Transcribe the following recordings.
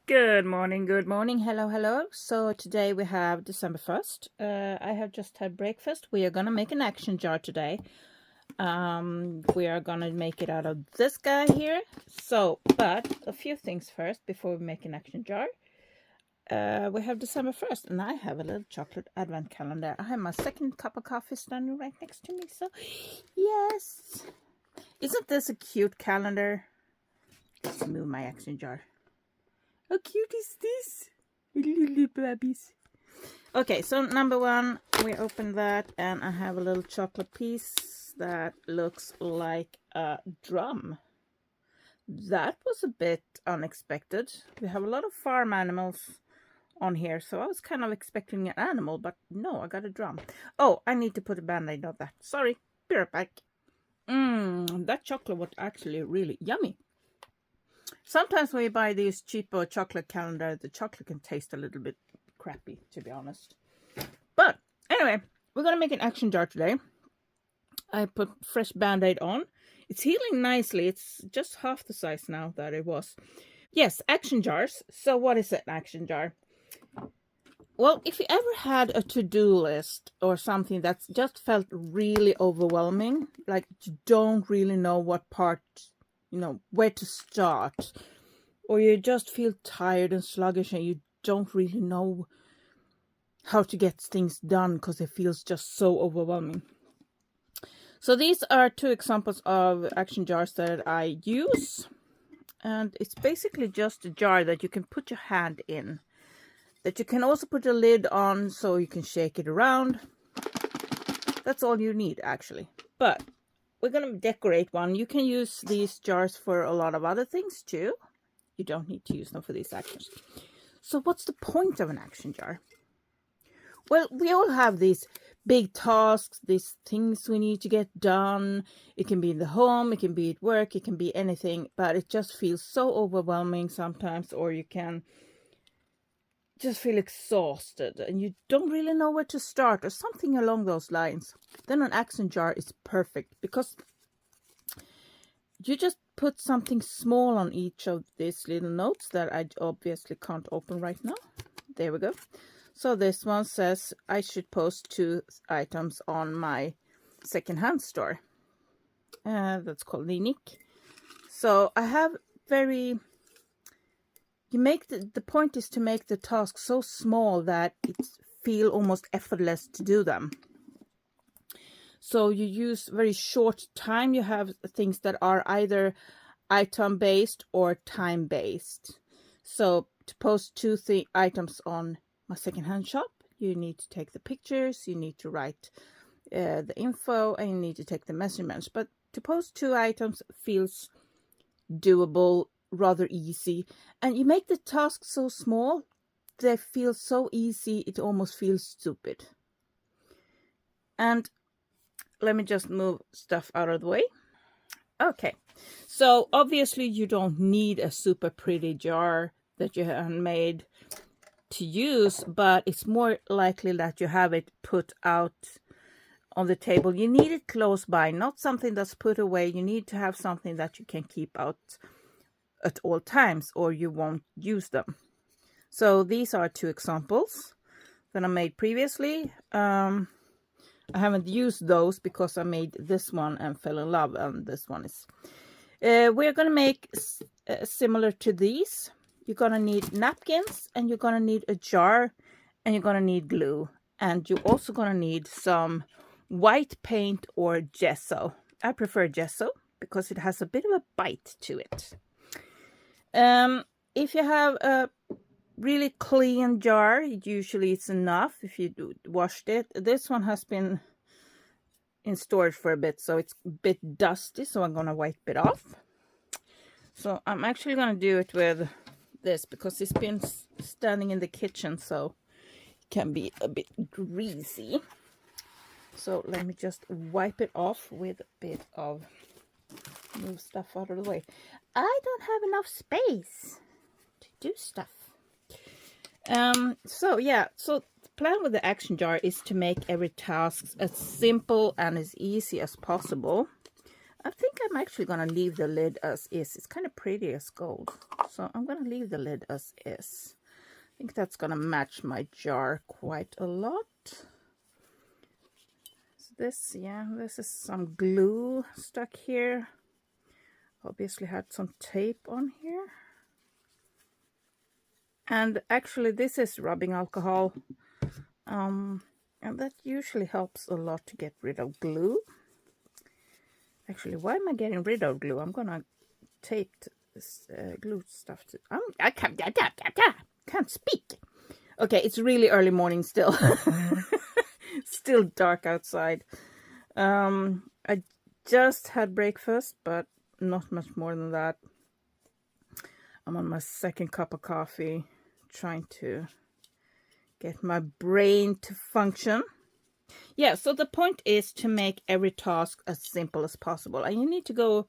Good morning, hello, hello. So today we have December 1st. I have just had breakfast. We are gonna make an action jar today. We are gonna make it out of this guy here. But a few things first before we make an action jar. We have December 1st and I have a little chocolate advent calendar. I have my second cup of coffee standing right next to me. So yes, isn't this a cute calendar? Let's move my action jar. How cute is this? Little babies. Okay, so number one, we open that and I have a little chocolate piece that looks like a drum. That was a bit unexpected. We have a lot of farm animals on here, so I was kind of expecting an animal, but no, I got a drum. Oh, I need to put a band-aid on that. Sorry, be right back. That chocolate was actually really yummy. Sometimes when you buy these cheaper chocolate calendar, the chocolate can taste a little bit crappy, to be honest. But anyway, we're going to make an action jar today. I put fresh band-aid on. It's healing nicely. It's just half the size now that it was. Yes, action jars. So what is an action jar? Well, if you ever had a to-do list or something that's just felt really overwhelming, like you don't really know what part, where to start, or you just feel tired and sluggish and you don't really know how to get things done because it feels just so overwhelming. So these are two examples of action jars that I use, and it's basically just a jar that you can put your hand in, that you can also put a lid on so you can shake it around. That's all you need, actually. But we're going to decorate one. You can use these jars for a lot of other things too. You don't need to use them for these actions. So what's the point of an action jar? Well, we all have these big tasks, these things we need to get done. It can be in the home, it can be at work, it can be anything, but it just feels so overwhelming sometimes, or you can just feel exhausted and you don't really know where to start or something along those lines. Then an action jar is perfect because you just put something small on each of these little notes that I obviously can't open right now. There we go. So this one says I should post 2 items on my secondhand store. That's called Nick. So I have the point is to make the task so small that it feel almost effortless to do them. So you use very short time. You have things that are either item-based or time-based. So to post 2 items on my secondhand shop, you need to take the pictures, you need to write the info, and you need to take the measurements. But to post 2 items feels doable, rather easy, and you make the task so small they feel so easy it almost feels stupid. And let me just move stuff out of the way. Okay, so obviously you don't need a super pretty jar that you have made to use, but it's more likely that you have it put out on the table. You need it close by, not something that's put away. You need to have something that you can keep out at all times or you won't use them. So these are 2 examples that I made previously. I haven't used those because I made this one and fell in love, and this one is. We're going to make similar to these. You're going to need napkins, and you're going to need a jar, and you're going to need glue. And you're also going to need some white paint or gesso. I prefer gesso because it has a bit of a bite to it. If you have a really clean jar, usually it's enough if you washed it. This one has been in storage for a bit, so it's a bit dusty, so I'm gonna wipe it off. So I'm actually gonna do it with this because it's been standing in the kitchen, so it can be a bit greasy. So let me just wipe it off with a bit of, move stuff out of the way. I don't have enough space to do stuff. So the plan with the action jar is to make every task as simple and as easy as possible. I think I'm actually going to leave the lid as is. It's kind of pretty as gold. So I'm going to leave the lid as is. I think that's going to match my jar quite a lot. So this, yeah, this is some glue stuck here. Obviously had some tape on here. And actually this is rubbing alcohol. And that usually helps a lot to get rid of glue. Actually, why am I getting rid of glue? I'm gonna tape this glue stuff to. I can't speak. Okay, it's really early morning still. Still dark outside. I just had breakfast, but not much more than that. I'm on my second cup of coffee, trying to get my brain to function. Yeah, so the point is to make every task as simple as possible. And you need to go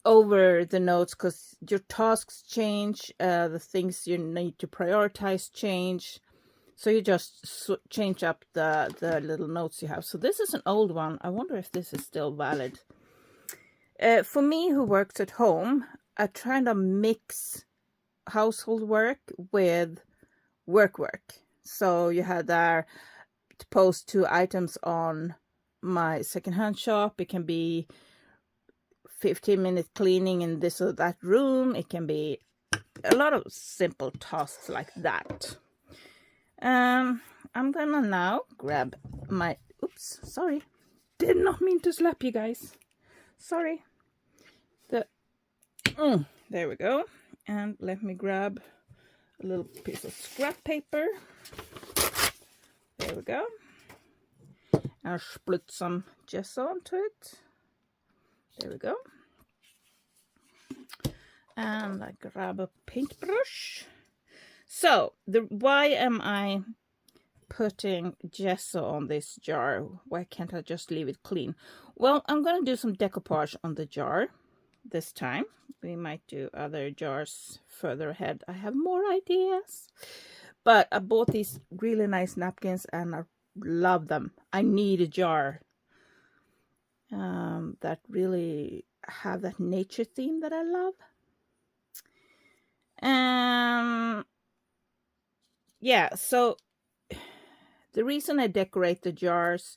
over the notes because your tasks change, the things you need to prioritize change. So you just change up the little notes you have. So this is an old one. I wonder if this is still valid. For me, who works at home, I try to mix household work with work. So you have there to post 2 items on my secondhand shop. It can be 15-minute cleaning in this or that room. It can be a lot of simple tasks like that. I'm gonna now grab my, oops, sorry, did not mean to slap you guys, sorry. There we go. And let me grab a little piece of scrap paper. There we go. I'll split some gesso onto it. There we go. And I grab a paintbrush. So, why am I putting gesso on this jar? Why can't I just leave it clean? Well, I'm going to do some decoupage on the jar this time. We might do other jars further ahead. I have more ideas. But I bought these really nice napkins and I love them. I need a jar that really have that nature theme that I love. Yeah, so the reason I decorate the jars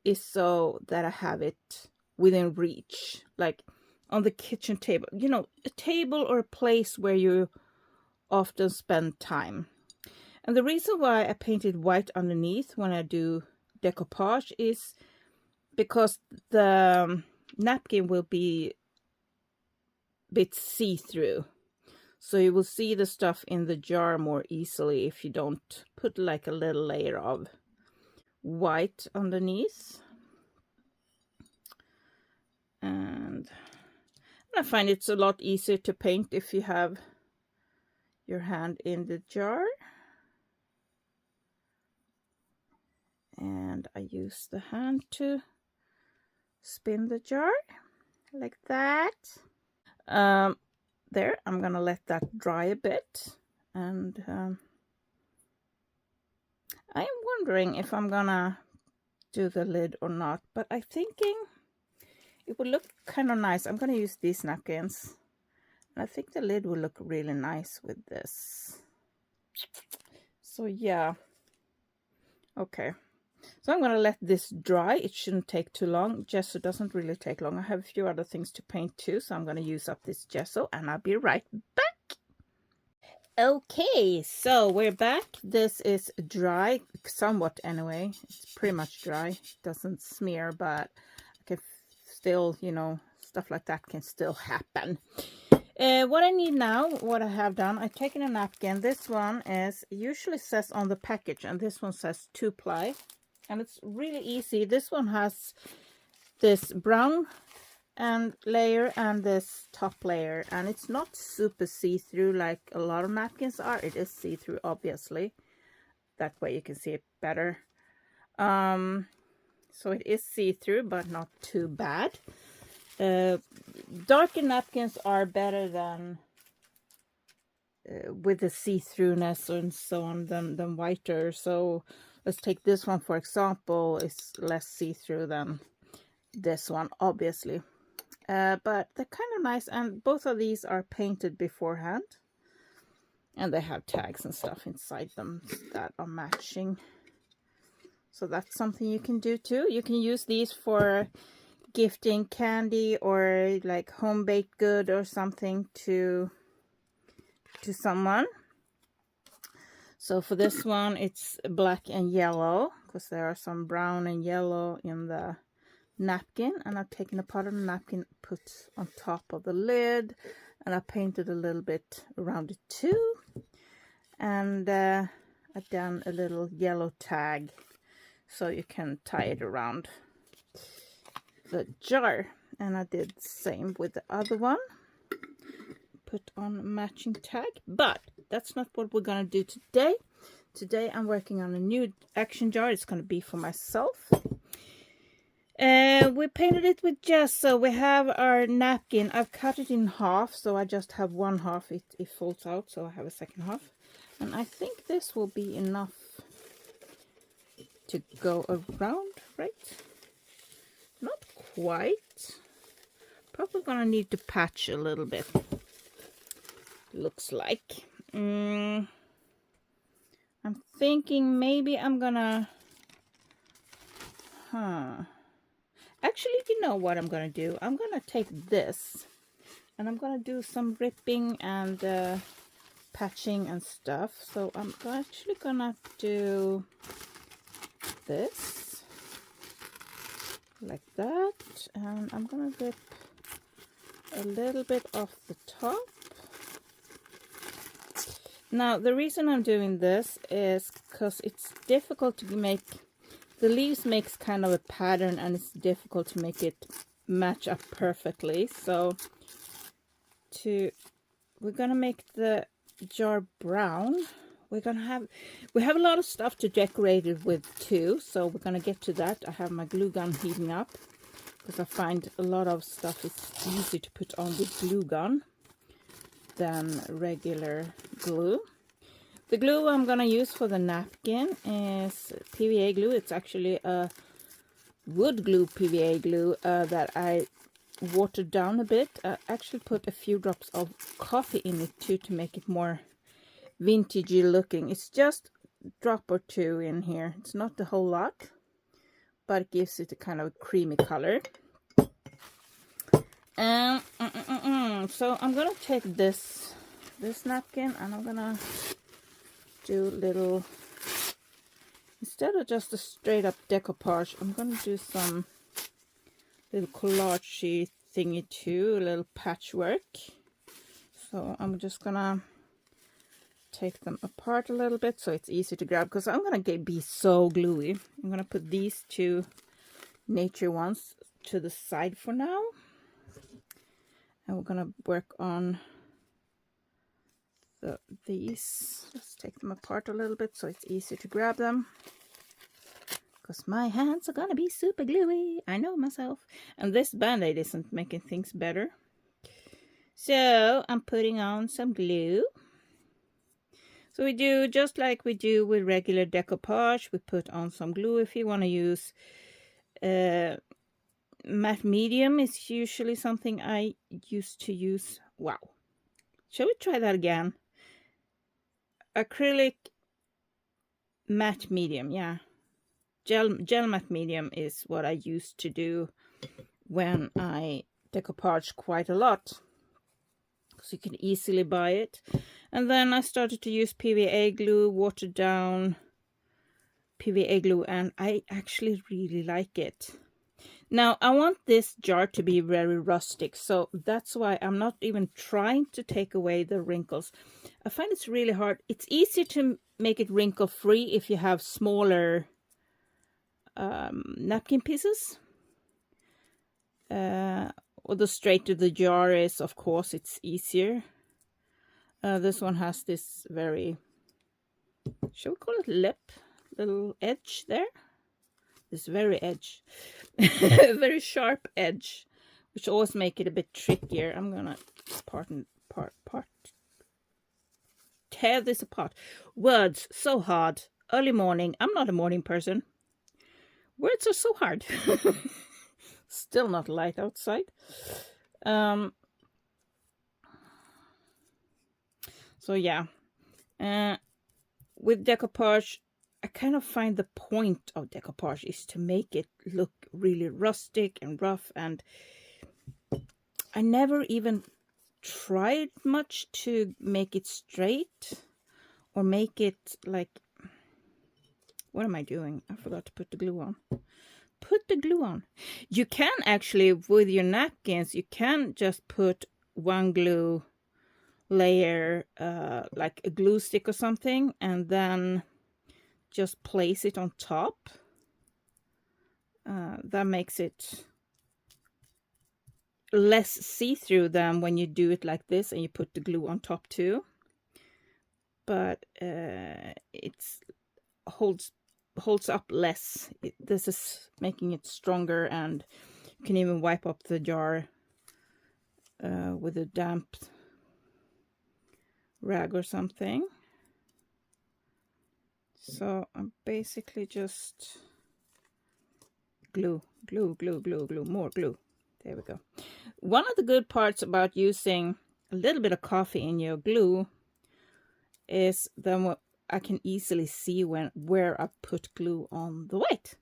is so that I have it within reach, like on the kitchen table, you know, a table or a place where you often spend time. And the reason why I painted white underneath when I do decoupage is because the napkin will be a bit see-through. So you will see the stuff in the jar more easily if you don't put like a little layer of white underneath. And I find it's a lot easier to paint if you have your hand in the jar. And I use the hand to spin the jar like that. There, I'm gonna let that dry a bit. And I am wondering if I'm gonna do the lid or not, but I'm thinking it would look kind of nice. I'm gonna use these napkins. And I think the lid will look really nice with this. So yeah. Okay. So I'm gonna let this dry. It shouldn't take too long. Gesso doesn't really take long. I have a few other things to paint too, so I'm gonna use up this gesso and I'll be right back. Okay, so we're back. This is dry, somewhat anyway. It's pretty much dry. It doesn't smear, but I can still, you know, stuff like that can still happen. What I need now, what I have done, I've taken a napkin. This one usually says on the package, and this one says 2-ply. And it's really easy. This one has this brown layer and this top layer, and it's not super see-through like a lot of napkins are. It is see-through, obviously. That way you can see it better. So it is see-through, but not too bad. Darker napkins are better than with the see-throughness and so on than whiter. So let's take this one for example. It's less see-through than this one, obviously. But they're kind of nice, and both of these are painted beforehand. And they have tags and stuff inside them that are matching. So that's something you can do too. You can use these for gifting candy or like home baked good or something to someone. So for this one, it's black and yellow because there are some brown and yellow in the napkin. And I've taken a part of the napkin, put on top of the lid, and I painted a little bit around it too. And I've done a little yellow tag so you can tie it around the jar. And I did the same with the other one. Put on a matching tag. But that's not what we're going to do today. Today I'm working on a new action jar. It's going to be for myself. We painted it with gesso. We have our napkin. I've cut it in half, so I just have one half. It folds out, so I have a second half. And I think this will be enough to go around, right? Not quite. Probably gonna need to patch a little bit. Looks like. I'm thinking maybe I'm gonna... Actually, you know what I'm gonna do? I'm gonna take this and I'm gonna do some ripping and patching and stuff. So I'm actually gonna do this like that, and I'm gonna rip a little bit off the top. Now the reason I'm doing this is because it's difficult to make the leaves, makes kind of a pattern, and it's difficult to make it match up perfectly. So we're gonna make the jar brown. We have a lot of stuff to decorate it with too, so we're gonna get to that. I have my glue gun heating up because I find a lot of stuff is easy to put on with glue gun than regular glue. The glue I'm gonna use for the napkin is PVA glue. It's actually a wood glue PVA glue that I watered down a bit. I actually put a few drops of coffee in it too to make it more vintagey looking. It's just a drop or two in here. It's not a whole lot, but it gives it a kind of creamy color. So I'm gonna take this napkin and I'm gonna do little, instead of just a straight up decoupage, I'm gonna do some little collage thingy too, a little patchwork. So I'm just gonna take them apart a little bit so it's easy to grab, because I'm gonna be so gluey. I'm gonna put these two nature ones to the side for now, and we're gonna work on these. Let's take them apart a little bit so it's easy to grab them, because my hands are gonna be super gluey. I know myself. And this band-aid isn't making things better. So I'm putting on some glue. So we do just like we do with regular decoupage. We put on some glue. If you want to use matte medium, is usually something I used to use. Wow. Shall we try that again? Acrylic matte medium, yeah. Gel matte medium is what I used to do when I decoupage quite a lot, because you can easily buy it. And then I started to use PVA glue, watered down PVA glue, and I actually really like it. Now I want this jar to be very rustic, so that's why I'm not even trying to take away the wrinkles. I find it's really hard. It's easy to make it wrinkle free if you have smaller napkin pieces. Or the straighter the jar is, of course, it's easier. This one has this very, shall we call it lip? Little edge there. This very edge. Very sharp edge, which always make it a bit trickier. I'm gonna tear this apart. Words, so hard. Early morning. I'm not a morning person. Words are so hard. Still not light outside. So yeah, with decoupage, I kind of find the point of decoupage is to make it look really rustic and rough, and I never even tried much to make it straight or make it like, what am I doing? I forgot to put the glue on. Put the glue on. You can actually, with your napkins, you can just put one glue layer, like a glue stick or something, and then just place it on top. That makes it less see-through than when you do it like this and you put the glue on top too. But it's holds up less. This is making it stronger, and you can even wipe up the jar with a damp rag or something. So I'm basically just glue, more glue. There we go. One of the good parts about using a little bit of coffee in your glue is then I can easily see where I put glue on the white.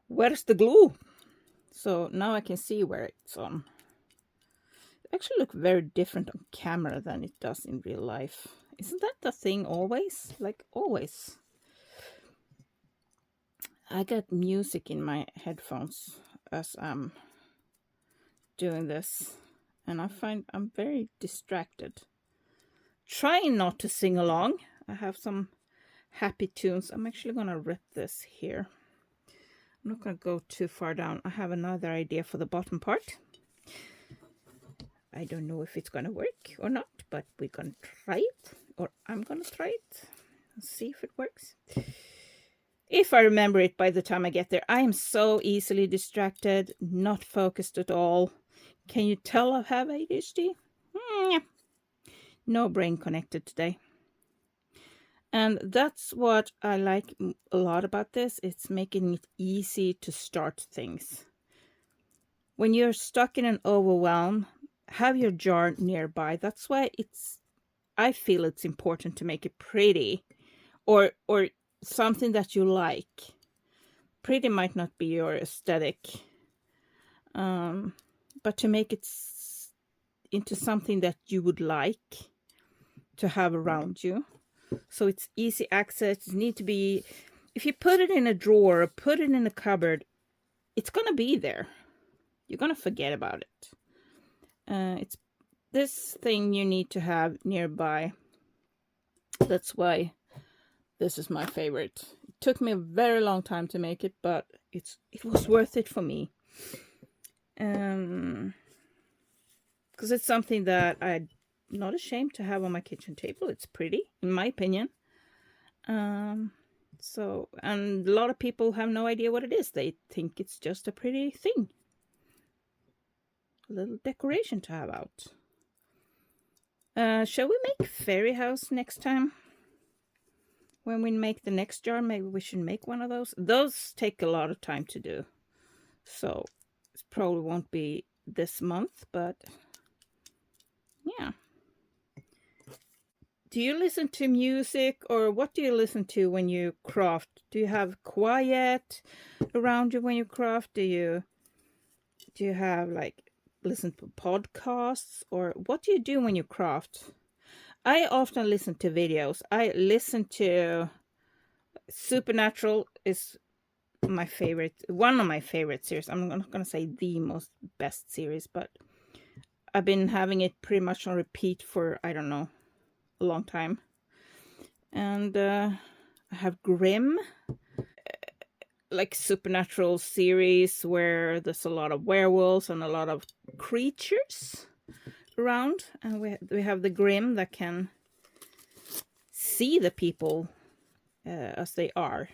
Where's the glue? So now I can see where it's on. It actually looks very different on camera than it does in real life. Isn't that the thing always? Like always. I got music in my headphones as I'm doing this, and I find I'm very distracted. Trying not to sing along. I have some happy tunes. I'm actually gonna rip this here. I'm not gonna go too far down. I have another idea for the bottom part. I don't know if it's gonna work or not, but we're gonna try it, or I'm gonna try it and see if it works. If I remember it by the time I get there. I am so easily distracted, not focused at all. Can you tell I have ADHD? No brain connected today. And that's what I like a lot about this. It's making it easy to start things. When you're stuck in an overwhelm, have your jar nearby. That's why I feel it's important to make it pretty, or something that you like. Pretty might not be your aesthetic, but to make it into something that you would like to have around you. So it's easy access. It need to be, if you put it in a drawer or put it in a cupboard, it's gonna be there. You're gonna forget about it. It's this thing you need to have nearby. That's why this is my favorite. It took me a very long time to make it, but it was worth it for me. Because it's something that I'm not ashamed to have on my kitchen table. It's pretty, in my opinion. So, and a lot of people have no idea what it is. They think it's just a pretty thing. A little decoration to have out. Shall we make fairy house next time? When we make the next jar, maybe we should make one of those. Those take a lot of time to do. So, it probably won't be this month, but yeah. Do you listen to music, or what do you listen to when you craft? Do you have quiet around you when you craft? Do you have like listen to podcasts, or what do you do when you craft? I often listen to videos. I listen to Supernatural is my favorite, one of my favorite series. I'm not going to say the most best series, but I've been having it pretty much on repeat for, I don't know, a long time. And I have Grimm, like Supernatural series where there's a lot of werewolves and a lot of creatures around, and we have the Grimm that can see the people as they are.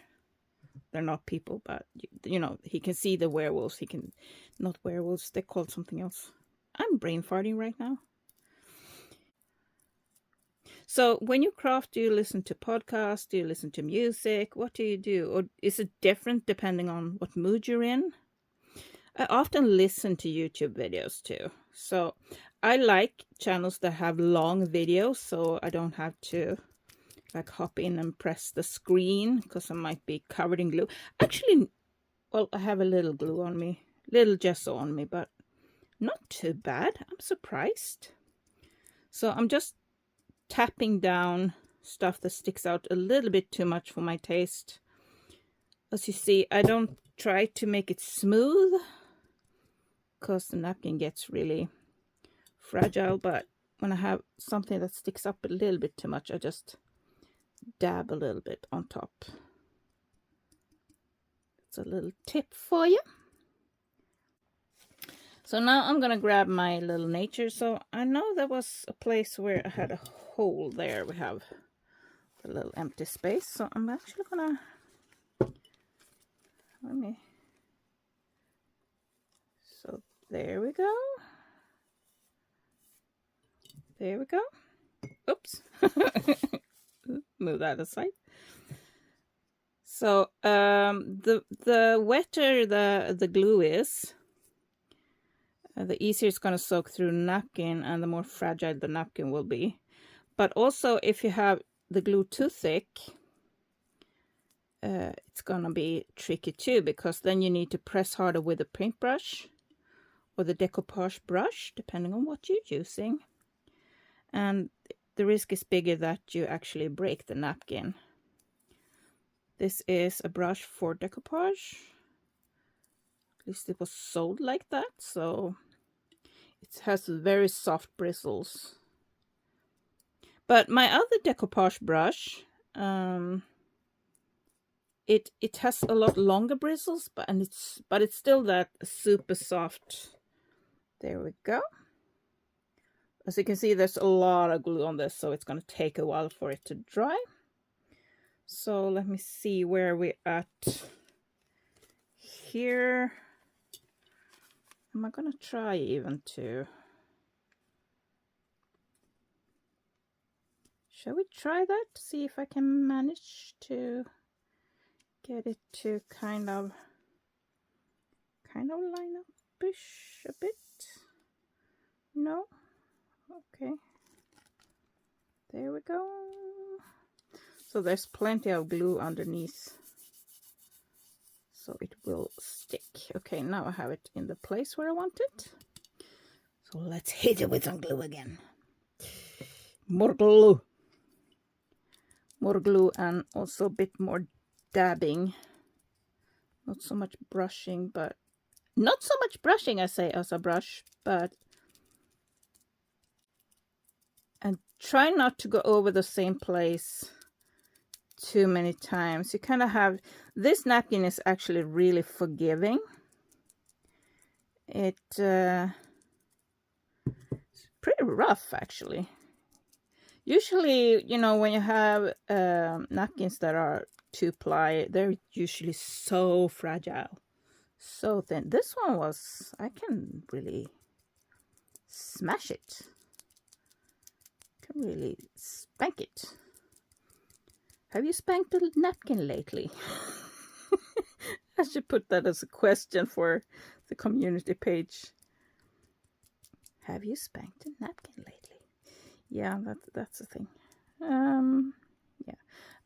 They're not people, but you know, he can see the werewolves. He can, not werewolves, they're called something else. I'm brain farting right now. So when you craft, do you listen to podcasts? Do you listen to music? What do you do? Or is it different depending on what mood you're in? I often listen to YouTube videos too. So I like channels that have long videos, so I don't have to like hop in and press the screen because I might be covered in glue. Actually, well, I have a little glue on me, little gesso on me, but not too bad. I'm surprised. So I'm just tapping down stuff that sticks out a little bit too much for my taste. As you see, I don't try to make it smooth because the napkin gets really fragile, but when I have something that sticks up a little bit too much, I just dab a little bit on top. It's a little tip for you. So now I'm gonna grab my little nature. So I know there was a place where I had a hole there. We have the little empty space. So I'm actually gonna, so there we go. There we go. Oops. Move that aside. So the wetter the glue is, the easier it's going to soak through the napkin and the more fragile the napkin will be. But also if you have the glue too thick, it's going to be tricky too, because then you need to press harder with a paintbrush or the decoupage brush, depending on what you're using. And the risk is bigger that you actually break the napkin. This is a brush for decoupage. At least it was sold like that, so it has very soft bristles. But my other decoupage brush, it has a lot longer bristles, but it's still that super soft. There we go. As you can see, there's a lot of glue on this, so it's going to take a while for it to dry. So let me see where we're at here. Am I going to try even to... Shall we try that? See if I can manage to get it to kind of line up-ish a bit. No? Okay. There we go. So there's plenty of glue underneath, so it will stick. Okay, now I have it in the place where I want it. So let's hit it with some glue again. More glue. More glue, and also a bit more dabbing. Not so much brushing, but... Not so much brushing, I say, as a brush, but... And try not to go over the same place too many times. You kind of have... This napkin is actually really forgiving. It's pretty rough, actually. Usually, you know, when you have napkins that are 2-ply, they're usually so fragile, so thin. This one was... I can really smash it. Can really spank it. Have you spanked a napkin lately? I should put that as a question for the community page. Have you spanked a napkin lately? Yeah, that's the thing. Yeah,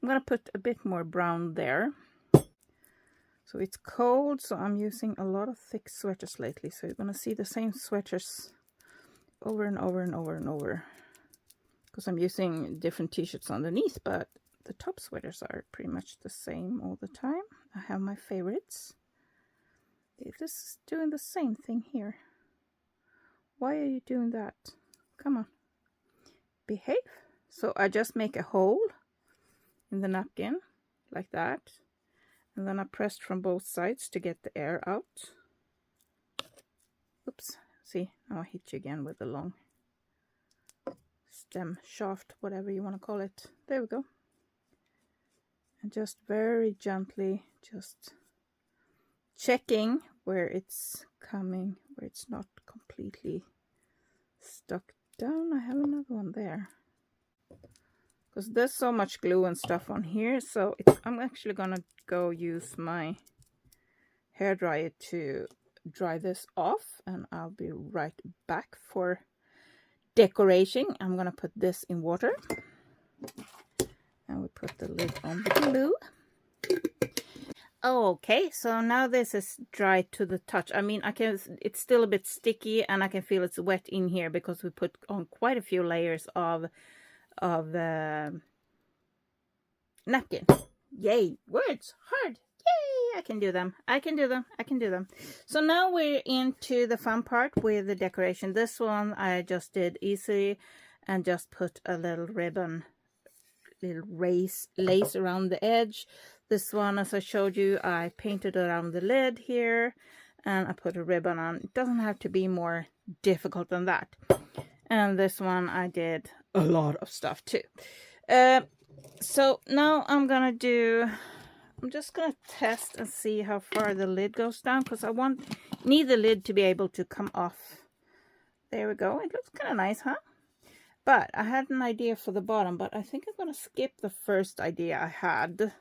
I'm gonna put a bit more brown there. So it's cold, so I'm using a lot of thick sweaters lately. So you're gonna see the same sweaters over and over and over and over. Because I'm using different t-shirts underneath, but the top sweaters are pretty much the same all the time. I have my favorites. This is doing the same thing here. Why are you doing that? Come on. Behave. So I just make a hole in the napkin like that, and then I pressed from both sides to get the air out. Oops, see, now I hit you again with the long stem shaft, whatever you want to call it. There we go. And just very gently, just checking where it's coming, where it's not completely stuck down. I have another one there, because there's so much glue and stuff on here. So I'm actually gonna go use my hairdryer to dry this off, and I'll be right back for decoration. I'm gonna put this in water, and we put the lid on the glue. Okay, so now this is dry to the touch. I mean, it's still a bit sticky, and I can feel it's wet in here because we put on quite a few layers of napkin. Yay, words, hard. Yay, I can do them. I can do them. I can do them. So now we're into the fun part with the decoration. This one I just did easy and just put a little ribbon, little lace around the edge. This one, as I showed you, I painted around the lid here and I put a ribbon on. It doesn't have to be more difficult than that. And this one I did a lot of stuff too. So now I'm just gonna test and see how far the lid goes down, because I need the lid to be able to come off. There we go. It looks kind of nice, huh? But I had an idea for the bottom, but I think I'm gonna skip the first idea I had.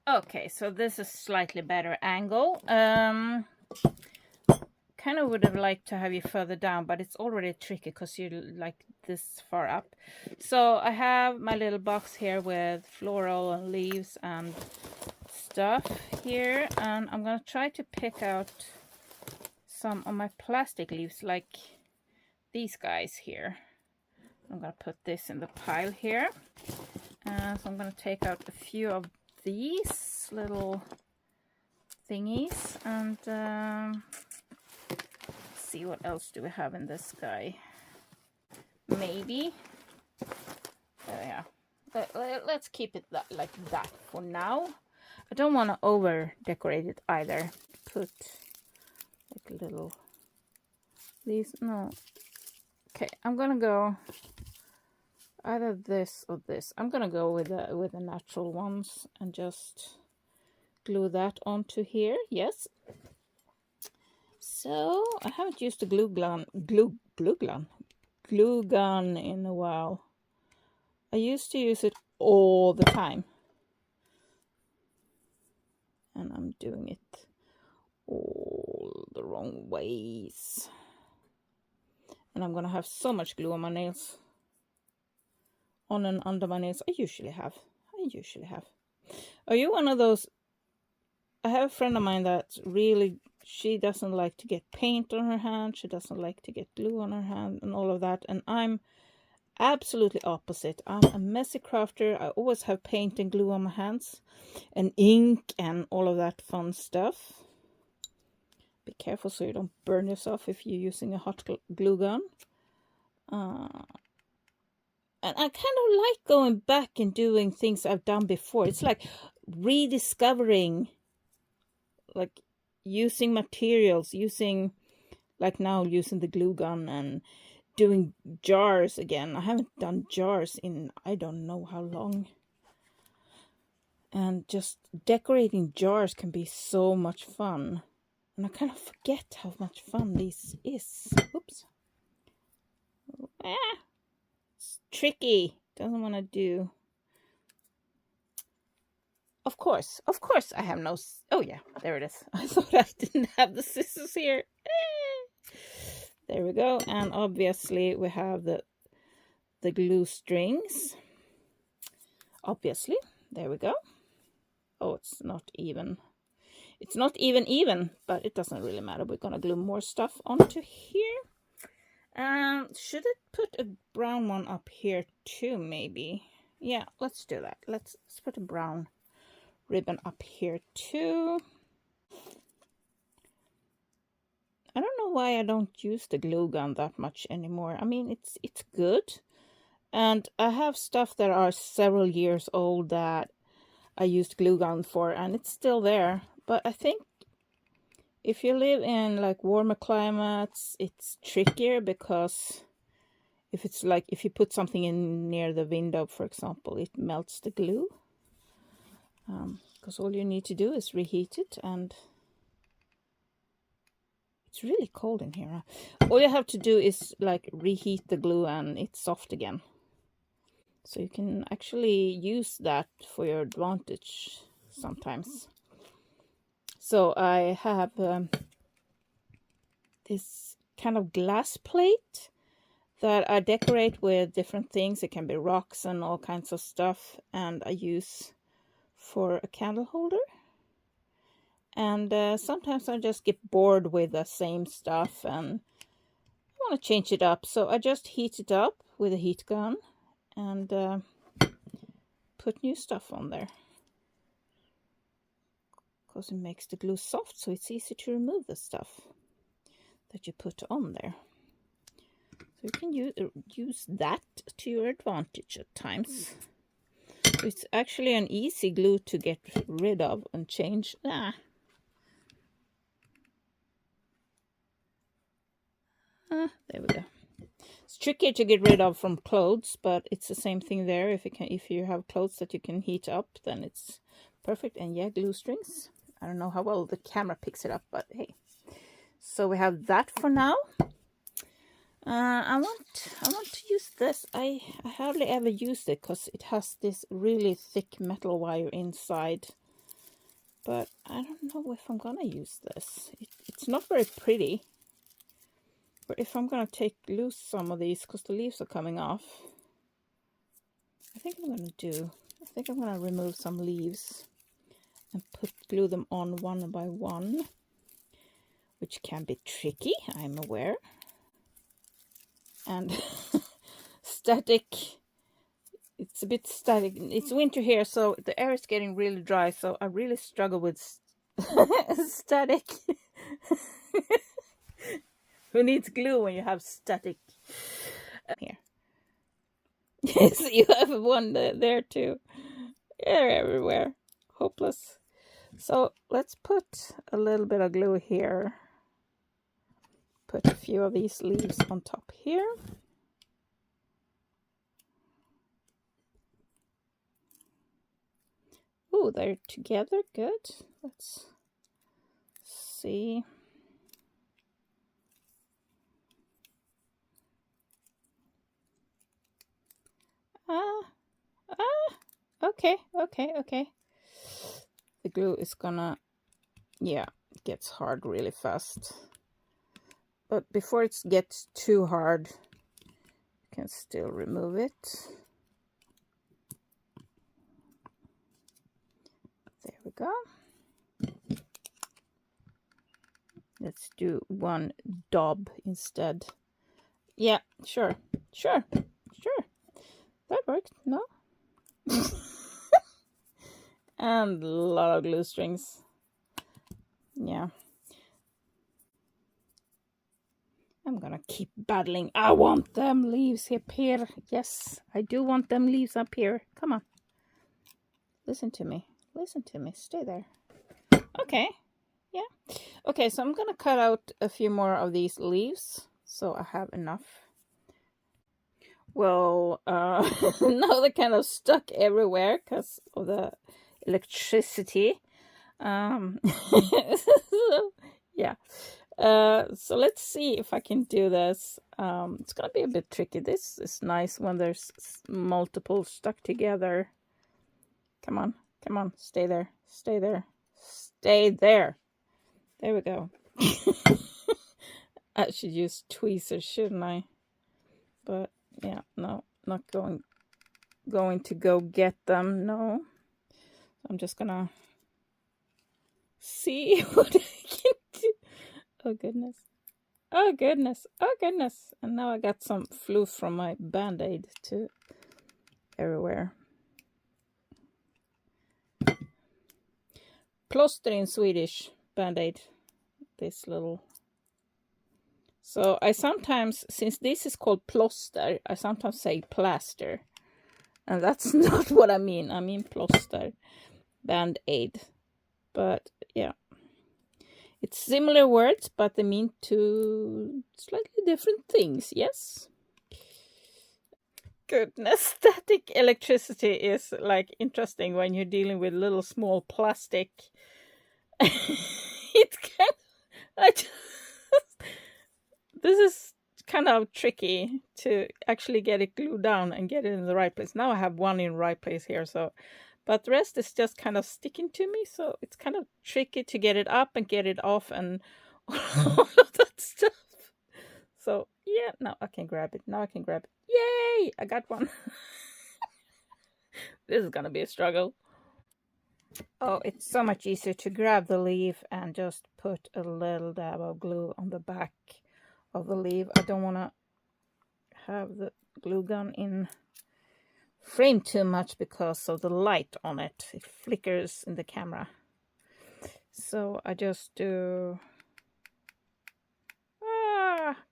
Okay, so this is slightly better angle. Kind of would have liked to have you further down, but it's already tricky because you're like this far up. So I have my little box here with floral and leaves and stuff here, and I'm gonna try to pick out some of my plastic leaves, like these guys here. I'm gonna put this in the pile here, and so I'm gonna take out a few of these little thingies, and see what else do we have in this guy. Maybe yeah, let's keep it like that for now. I don't want to over decorate it either. Put like little these. No, okay, I'm gonna go either this or this. I'm gonna go with the natural ones and just glue that onto here. Yes. So I haven't used a glue gun in a while. I used to use it all the time, and I'm doing it all the wrong ways, and I'm gonna have so much glue on my nails, on and under my nails. I usually have. Are you one of those? I have a friend of mine that's really, she doesn't like to get paint on her hand, she doesn't like to get glue on her hand and all of that, and I'm absolutely opposite. I'm a messy crafter. I always have paint and glue on my hands and ink and all of that fun stuff. Be careful so you don't burn yourself if you're using a hot glue gun. And I kind of like going back and doing things I've done before. It's like rediscovering, like using materials, like now using the glue gun and doing jars again. I haven't done jars in I don't know how long. And just decorating jars can be so much fun. And I kind of forget how much fun this is. Oops. It's tricky. Doesn't want to do. Of course I have no. Oh yeah, there it is. I thought I didn't have the scissors here. There we go. And obviously we have the glue strings. Obviously, there we go. Oh, it's not even. It's not even, but it doesn't really matter. We're gonna glue more stuff onto here. Should I put a brown one up here too, maybe? Yeah, let's do that. Let's put a brown ribbon up here too. I don't know why I don't use the glue gun that much anymore. I mean, it's good, and I have stuff that are several years old that I used glue gun for, and it's still there. But I think if you live in like warmer climates, it's trickier, because if you put something in near the window, for example, it melts the glue. Because all you need to do is reheat it, and it's really cold in here. All you have to do is like reheat the glue and it's soft again. So you can actually use that for your advantage sometimes. So I have this kind of glass plate that I decorate with different things. It can be rocks and all kinds of stuff, and I use for a candle holder. And sometimes I just get bored with the same stuff and I want to change it up. So I just heat it up with a heat gun and put new stuff on there. Because it makes the glue soft, so it's easy to remove the stuff that you put on there. So you can use that to your advantage at times. So it's actually an easy glue to get rid of and change. There we go. It's tricky to get rid of from clothes, but it's the same thing there. If you have clothes that you can heat up, then it's perfect. And yeah, glue strings. I don't know how well the camera picks it up, but hey. So we have that for now. I want to use this. I hardly ever use it because it has this really thick metal wire inside. But I don't know if I'm gonna use this. It's not very pretty. But if I'm gonna take loose some of these, because the leaves are coming off, I think I'm gonna remove some leaves and glue them on one by one, which can be tricky, I'm aware. And static, it's a bit static. It's winter here, so the air is getting really dry, so I really struggle with static. Who needs glue when you have static? Here. Yes, you have one there too. They're everywhere. Hopeless. So let's put a little bit of glue here. Put a few of these leaves on top here. Oh, they're together. Good. Let's see. Okay. The glue is gonna, yeah, it gets hard really fast. But before it gets too hard, you can still remove it. There we go. Let's do one daub instead. Yeah, sure. That worked, no? And a lot of glue strings. Yeah. I'm gonna keep battling. I want them leaves up here. Yes, I do want them leaves up here. Come on. Listen to me. Stay there. Okay. Yeah. Okay, so I'm gonna cut out a few more of these leaves so I have enough. Well, now they're kind of stuck everywhere because of the electricity. So, yeah. So let's see if I can do this. It's gonna be a bit tricky. This is nice when there's multiple stuck together. Come on, stay there. There we go. I should use tweezers, shouldn't I? But yeah, no, not going to go get them. No, I'm just gonna see what I can do. Oh goodness. And now I got some flu from my band-aid too everywhere. Plåster in Swedish, band-aid. This little. So I sometimes, since this is called plåster, I sometimes say plaster. And that's not what I mean. I mean plåster, band-aid. But yeah. It's similar words, but they mean two slightly different things, yes? Goodness, static electricity is like interesting when you're dealing with little small plastic. It's kind of, this is kind of tricky to actually get it glued down and get it in the right place. Now I have one in the right place here, so, but the rest is just kind of sticking to me, so it's kind of tricky to get it up and get it off and all of that stuff. So yeah, now I can grab it. Now I can grab it. Yay! I got one. This is gonna be a struggle. Oh, it's so much easier to grab the leaf and just put a little dab of glue on the back of the leaf. I don't want to have the glue gun in frame too much because of the light on it. It flickers in the camera. So I just do...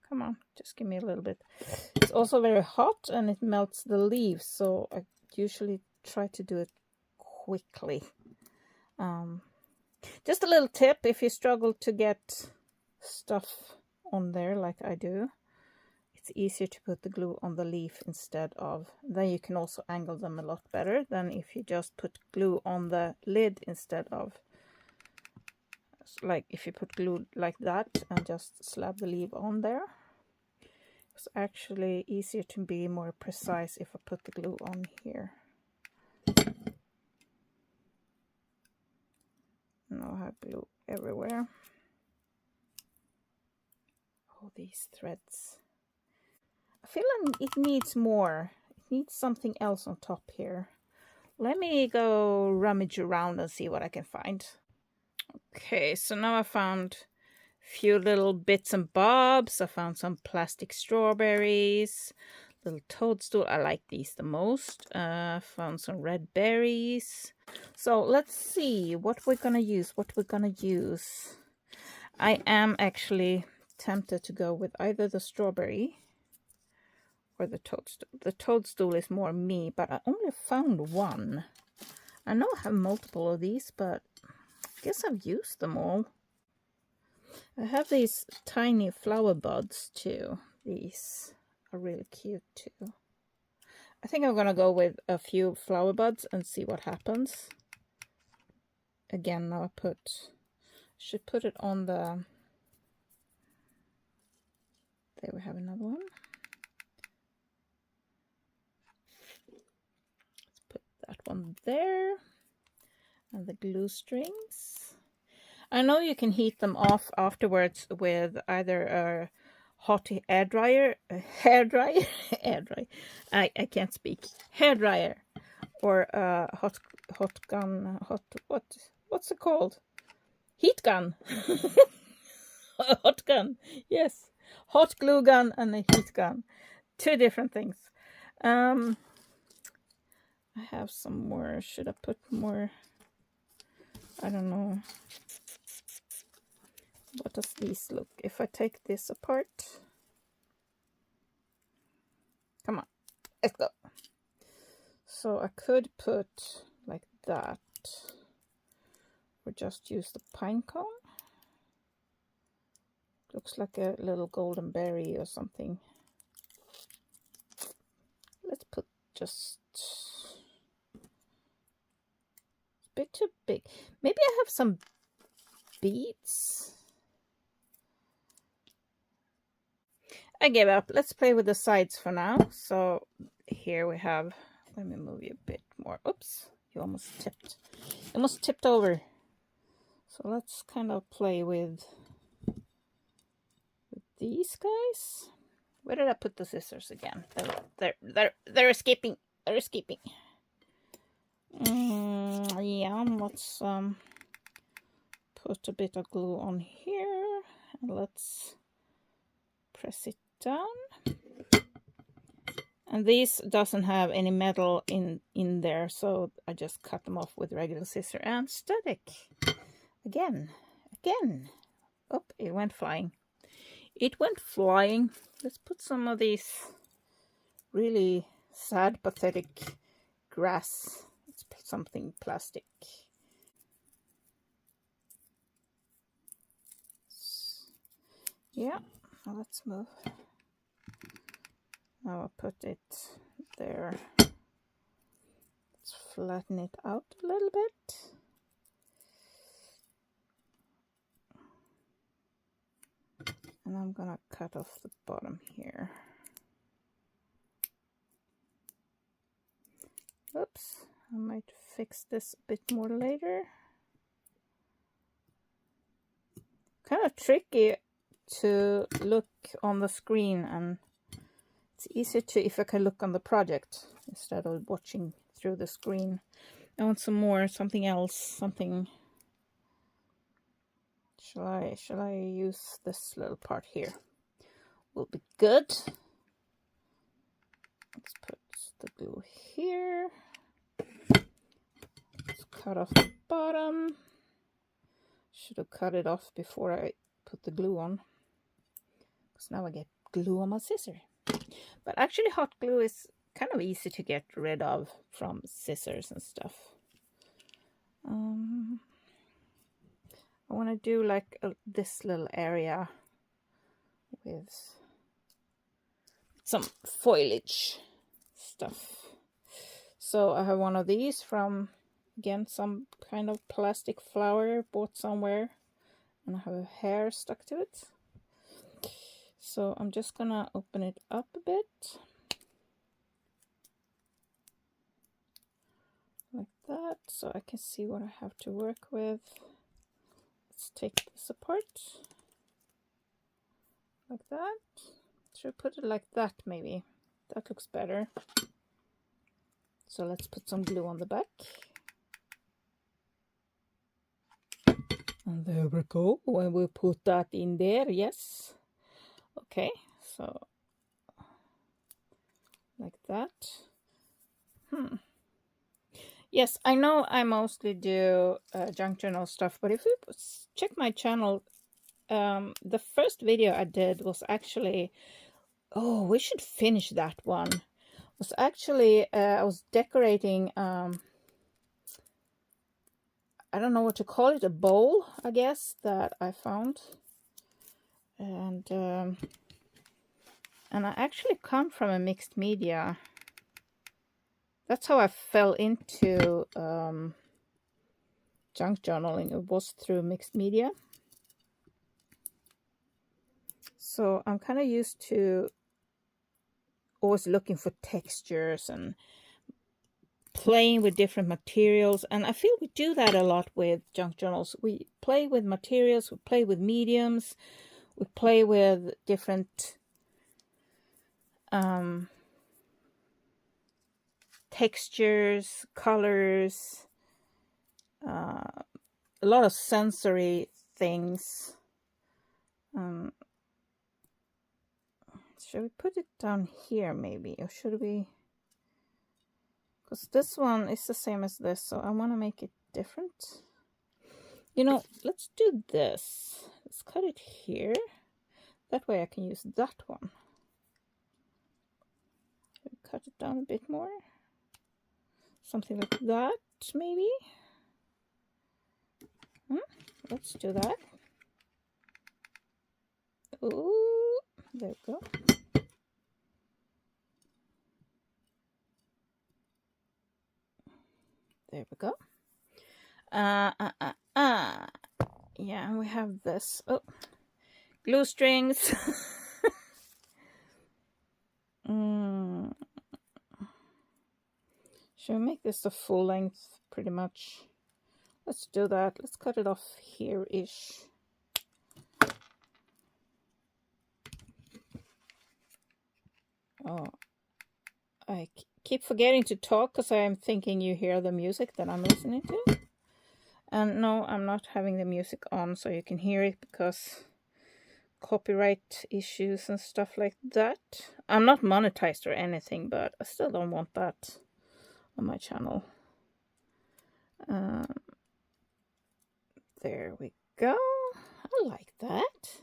come on, just give me a little bit. It's also very hot and it melts the leaves, so I usually try to do it quickly. Just a little tip, if you struggle to get stuff on there like I do, it's easier to put the glue on the leaf instead of... Then you can also angle them a lot better than if you just put glue on the lid instead of... Like if you put glue like that and just slap the leaf on there. It's actually easier to be more precise if I put the glue on here. Now I have glue everywhere. Oh, these threads. I feel like it needs more. It needs something else on top here. Let me go rummage around and see what I can find. Okay, so now I found a few little bits and bobs. I found some plastic strawberries, little toadstool. I like these the most. Found some red berries. So let's see what we're gonna use. I am actually tempted to go with either the strawberry or the toadstool. The toadstool is more me, but I only found one. I know I have multiple of these, but I guess I've used them all. I have these tiny flower buds too. These are really cute too. I think I'm gonna go with a few flower buds and see what happens. Again, now I should put it on the... There we have another one. Let's put that one there. And the glue strings. I know you can heat them off afterwards with either a hot hair dryer, I can't speak, hair dryer, or a what's it called? Heat gun. A hot gun, yes. Hot glue gun and a heat gun. Two different things. I have some more. Should I put more? I don't know. What does these look? If I take this apart. Come on, let's go. So I could put like that. Or just use the pine cone. Looks like a little golden berry or something. Let's put just... It's a bit too big. Maybe I have some beads. I gave up. Let's play with the sides for now. So here we have... Let me move you a bit more. Oops, you almost tipped. Almost tipped over. So let's kind of play with these guys. Where did I put the scissors again? They're escaping. They're escaping. Yeah, let's put a bit of glue on here. And let's press it down. And this doesn't have any metal in there, so I just cut them off with regular scissors and static. Again. Oh, it went flying. It went flying. Let's put some of these really sad, pathetic grass. Let's put something plastic. Yeah, now let's move. Now I'll put it there. Let's flatten it out a little bit. And I'm gonna cut off the bottom here. Oops, I might fix this a bit more later. kind of tricky to look on the screen, and it's easier to if I can look on the project instead of watching through the screen. I want some more, something else, something. Shall I use this little part here? Will be good. Let's put the glue here. Let's cut off the bottom. Should have cut it off before I put the glue on, because now I get glue on my scissor. But actually hot glue is kind of easy to get rid of from scissors and stuff. I want to do like this little area with some foliage stuff. So I have one of these from, again, some kind of plastic flower bought somewhere, and I have a hair stuck to it. So I'm just gonna open it up a bit like that, so I can see what I have to work with. Let's take this apart like that. Should I put it like that? Maybe that looks better. So let's put some glue on the back. And there we go. When we put that in there, yes. Okay, so like that. Yes, I know I mostly do junk journal stuff, but if you check my channel, the first video I did was actually, oh, we should finish that one. Was actually, I was decorating, I don't know what to call it, a bowl, I guess, that I found. And I actually come from a mixed media. That's how I fell into junk journaling. It was through mixed media. So I'm kind of used to always looking for textures and playing with different materials. And I feel we do that a lot with junk journals. We play with materials, we play with mediums, we play with different textures, colors, a lot of sensory things. Should we put it down here maybe, or should we? Because this one is the same as this, so I want to make it different. You know, let's do this. Let's cut it here. That way I can use that one. Cut it down a bit more. Something like that, maybe. Let's do that. Ooh, there we go. There we go. Yeah, and we have this. Oh, glue strings. Should we make this a full length, pretty much? Let's do that. Let's cut it off here-ish. Oh, I keep forgetting to talk because I'm thinking you hear the music that I'm listening to. And no, I'm not having the music on so you can hear it because copyright issues and stuff like that. I'm not monetized or anything, but I still don't want that on my channel. There we go. I like that.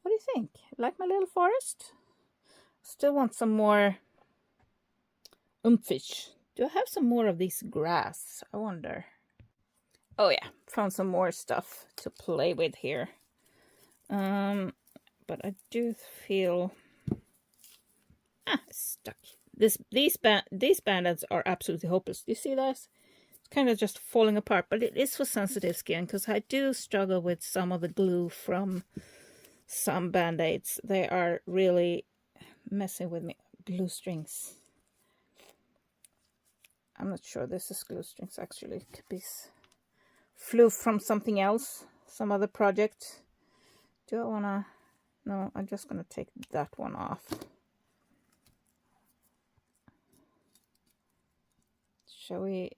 What do you think? Like my little forest? Still want some more umfish. Do I have some more of this grass? I wonder. Oh yeah, found some more stuff to play with here. But I do feel it's stuck. These band-aids are absolutely hopeless. Do you see that? It's kind of just falling apart, but it is for sensitive skin because I do struggle with some of the glue from some band-aids. They are really messing with me. Glue strings. I'm not sure this is glue strings actually. It could be flew from something else, some other project. Do I wanna? No, I'm just gonna take that one off. Shall we?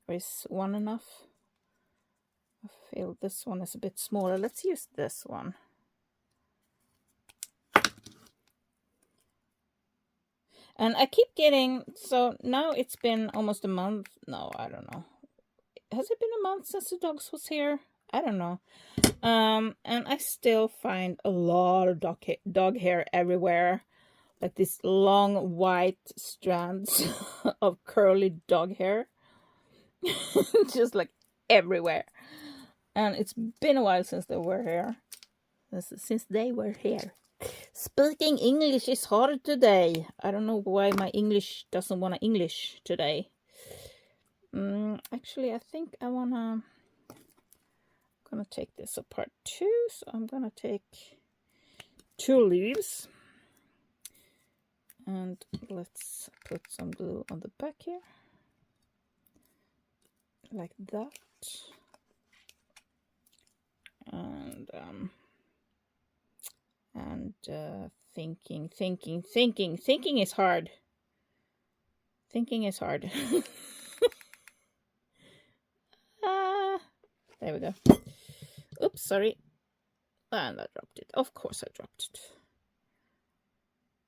Is one enough? I feel this one is a bit smaller. Let's use this one. And I keep getting, so now it's been almost a month. No, I don't know. Has it been a month since the dogs was here? I don't know. And I still find a lot of dog hair everywhere. Like these long white strands of curly dog hair. Just like everywhere. And it's been a while since they were here. Since they were here. Speaking English is hard today. I don't know why my English doesn't want to English today. Actually, I think I'm gonna take this apart too. So I'm gonna take 2 leaves. And let's put some glue on the back here. Like that. And thinking is hard. Thinking is hard. There we go. Oops, sorry. And I dropped it. Of course I dropped it.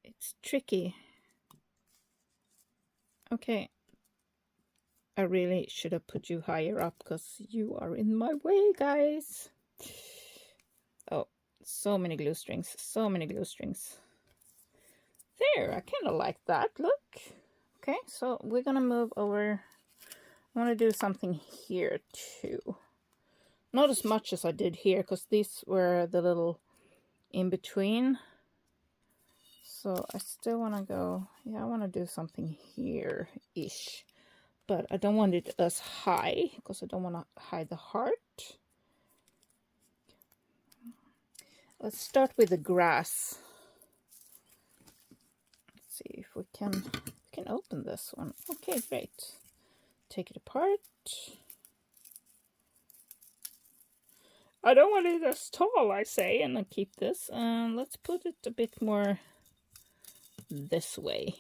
It's tricky. Okay. I really should have put you higher up because you are in my way, guys. Oh, so many glue strings. So many glue strings. There, I kind of like that. Look. Okay, so we're going to move over. I want to do something here too. Not as much as I did here because these were the little in between. So I still want to go, yeah, I want to do something here-ish. But I don't want it as high because I don't want to hide the heart. Let's start with the grass. Let's see if we can open this one. Okay, great. Take it apart. I don't want it as tall, I say, and I keep this. And let's put it a bit more this way.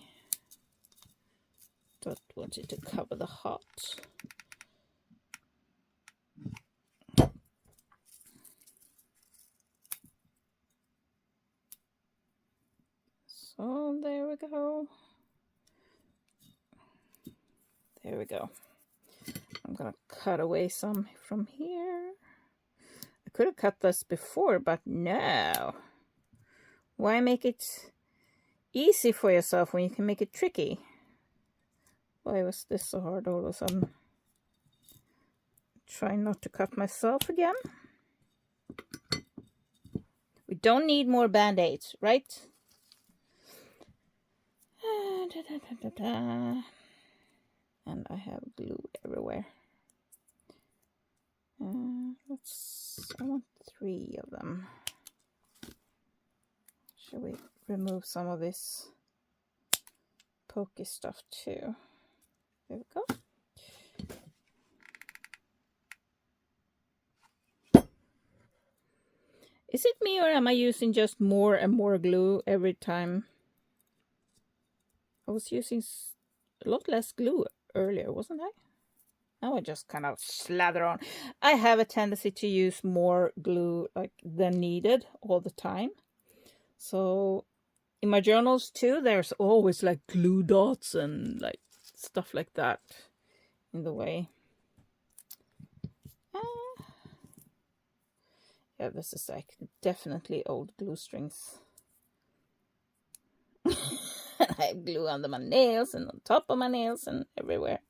Don't want it to cover the heart. So there we go. There we go. I'm gonna cut away some from here. I could have cut this before, but no. Why make it easy for yourself when you can make it tricky? Why was this so hard all of a sudden? Try not to cut myself again. We don't need more band-aids, right? And I have glue everywhere. I want 3 of them. Shall we remove some of this pokey stuff too? There we go. Is it me or am I using just more and more glue every time? I was using a lot less glue earlier, wasn't I? Now I just kind of slather on. I have a tendency to use more glue than needed all the time. So in my journals too, there's always like glue dots and like stuff like that in the way. Yeah, this is like definitely old glue strings. I have glue under my nails and on top of my nails and everywhere.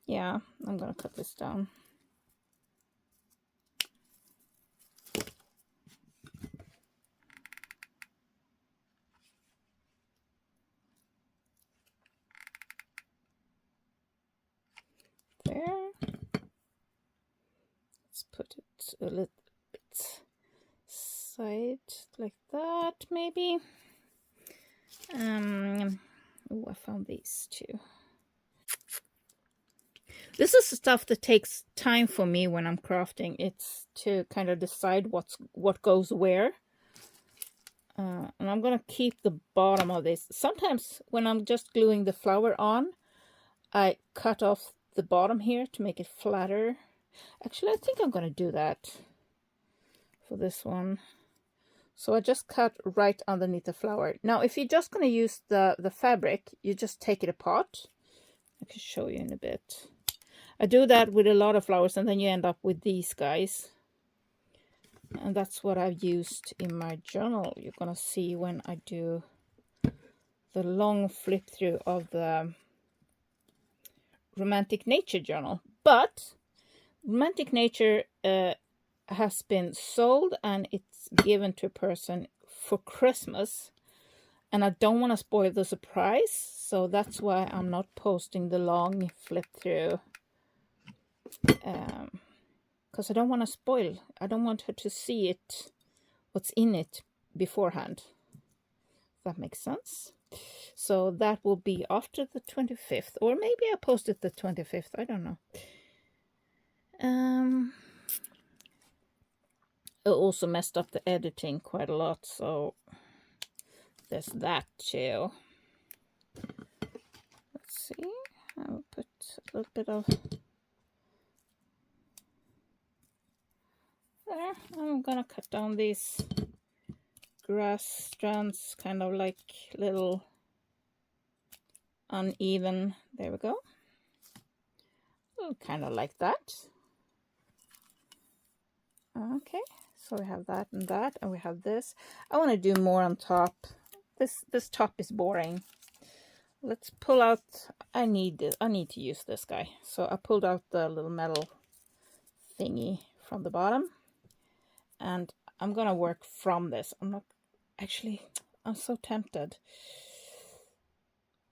Yeah, I'm gonna cut this down. There. Let's put it a little bit side like that, maybe. Oh, I found these too. This is the stuff that takes time for me when I'm crafting. It's to kind of decide what goes where. And I'm going to keep the bottom of this. Sometimes when I'm just gluing the flower on, I cut off the bottom here to make it flatter. Actually, I think I'm going to do that for this one. So I just cut right underneath the flower. Now, if you're just going to use the fabric, you just take it apart. I can show you in a bit. I do that with a lot of flowers, and then you end up with these guys. And that's what I've used in my journal. You're going to see when I do the long flip through of the Romantic Nature journal. But Romantic Nature has been sold and it's given to a person for Christmas. And I don't want to spoil the surprise. So that's why I'm not posting the long flip through. Because I don't want to spoil. I don't want her to see it, what's in it beforehand. If that makes sense. So that will be after the 25th, or maybe I post it the 25th. I don't know. I also messed up the editing quite a lot, so there's that too. Let's see. I'll put a little bit of there. I'm gonna cut down these grass strands, kind of like little uneven. There we go. Kind of like that. Okay, so we have that, and we have this. I want to do more on top. This top is boring. Let's pull out. I need to use this guy. So I pulled out the little metal thingy from the bottom, and I'm gonna work from this. I'm not actually. I'm so tempted.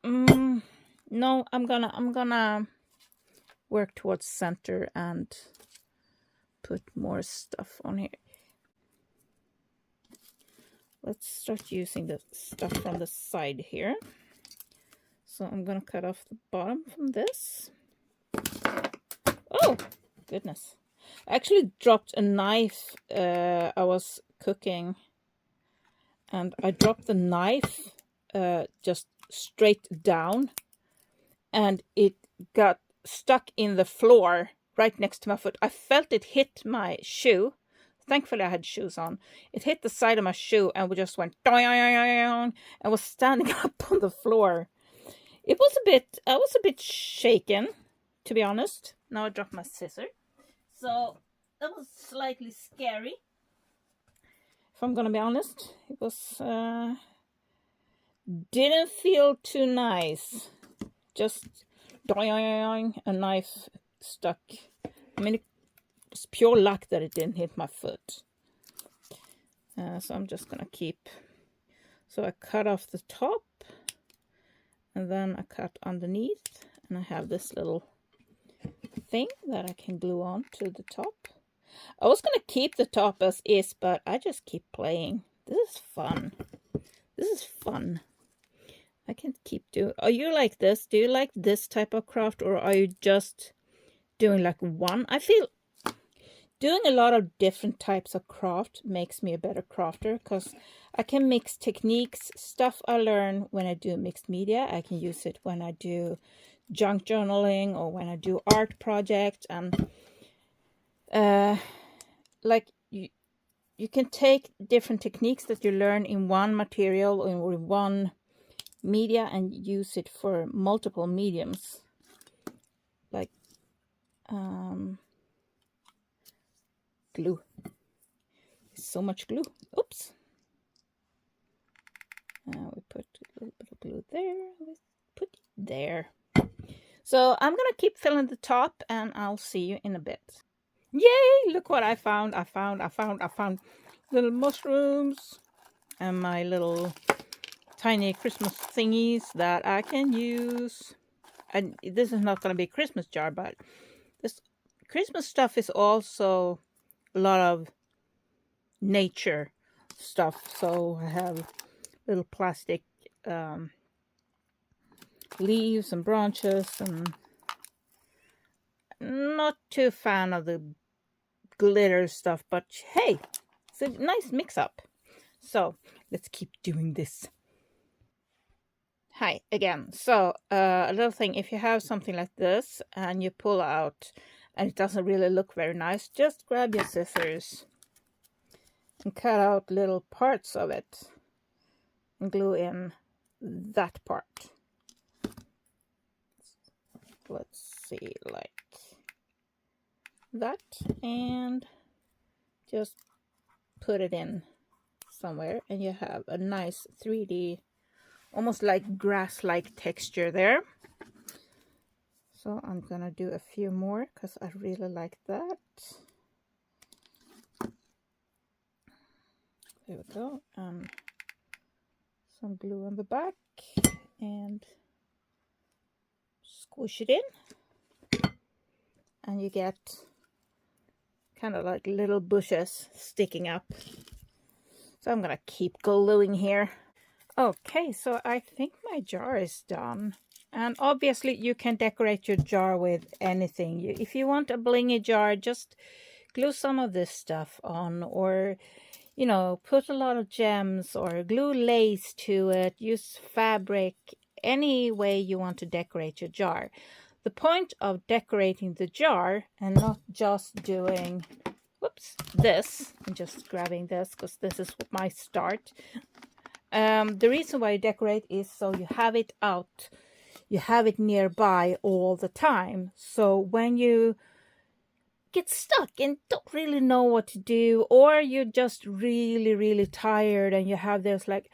No, I'm gonna work towards center and put more stuff on here. Let's start using the stuff from the side here. So I'm gonna cut off the bottom from this. Oh goodness, I actually dropped a knife. I was cooking and I dropped the knife just straight down, and it got stuck in the floor right next to my foot. I felt it hit my shoe. Thankfully I had shoes on. It hit the side of my shoe and we just went doing and was standing up on the floor. It was I was a bit shaken, to be honest. Now I dropped my scissor. So that was slightly scary, if I'm gonna be honest. It was didn't feel too nice. Just doing, a knife stuck. I mean, it's pure luck that it didn't hit my foot. So I'm just gonna keep. So I cut off the top, and then I cut underneath, and I have this little thing that I can glue on to the top. I was gonna keep the top as is, but I just keep playing. This is fun. This is fun. I can keep doing. Are you like this? Do you like this type of craft, or are you just doing like one? I feel doing a lot of different types of craft makes me a better crafter, because I can mix techniques, stuff I learn when I do mixed media. I can use it when I do junk journaling or when I do art project, and like you can take different techniques that you learn in one material or in one media and use it for multiple mediums, like glue. So much glue. Oops. We put a little bit of glue there. Let's put it there. So I'm gonna keep filling the top, and I'll see you in a bit. Yay! Look what I found. I found little mushrooms and my little tiny Christmas thingies that I can use. And this is not going to be a Christmas jar, but this Christmas stuff is also a lot of nature stuff. So I have little plastic leaves and branches and not too fan of the glitter stuff, but hey, it's a nice mix-up. So let's keep doing this. Hi again. So a little thing, if you have something like this and you pull out and it doesn't really look very nice, just grab your scissors and cut out little parts of it and glue in that part. Let's see, like that, and just put it in somewhere and you have a nice 3D, almost like grass-like texture there. So I'm gonna do a few more because I really like that. There we go. Some glue on the back and squish it in, and you get kind of like little bushes sticking up. So I'm gonna keep gluing here. Okay, so I think my jar is done. And obviously you can decorate your jar with anything. If you want a blingy jar, just glue some of this stuff on, or, you know, put a lot of gems or glue lace to it, use fabric, any way you want to decorate your jar. The point of decorating the jar and not just doing, whoops, this, and just grabbing this because this is my start. The reason why you decorate is so you have it out, you have it nearby all the time. So when you get stuck and don't really know what to do, or you're just really tired and you have this like,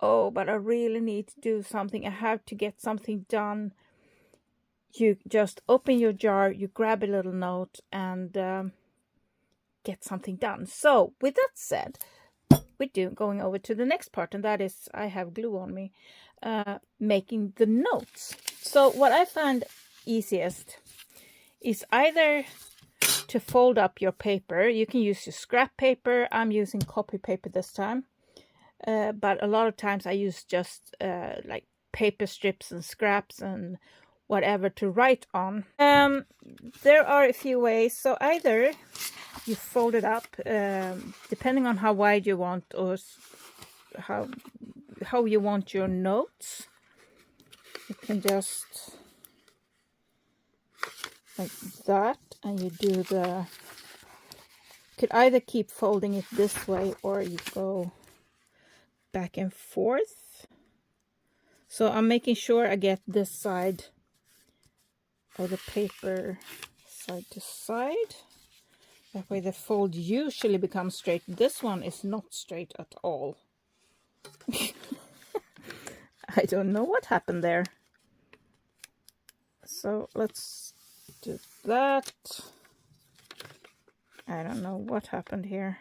oh, but I really need to do something, I have to get something done, you just open your jar, you grab a little note and get something done. So with that said, we're going over to the next part, and that is, I have glue on me, making the notes. So what I find easiest is either to fold up your paper. You can use your scrap paper. I'm using copy paper this time, but a lot of times I use just like paper strips and scraps and whatever to write on. There are a few ways. So either you fold it up, depending on how wide you want or how you want your notes. You can just like that, and you do the, could either keep folding it this way or you go back and forth. So I'm making sure I get this side of the paper side to side. That way the fold usually becomes straight. This one is not straight at all. I don't know what happened there. So let's do that. I don't know what happened here.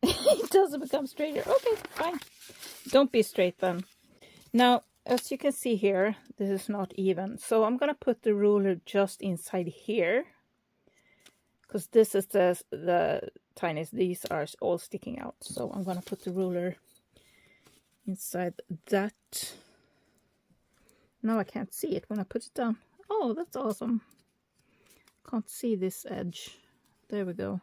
It doesn't become straighter. Okay, fine. Don't be straight then. Now, as you can see here, this is not even. So I'm gonna put the ruler just inside here, because this is the tiniest. These are all sticking out. So I'm gonna put the ruler inside that. Now I can't see it when I put it down. Oh, that's awesome. Can't see this edge. There we go.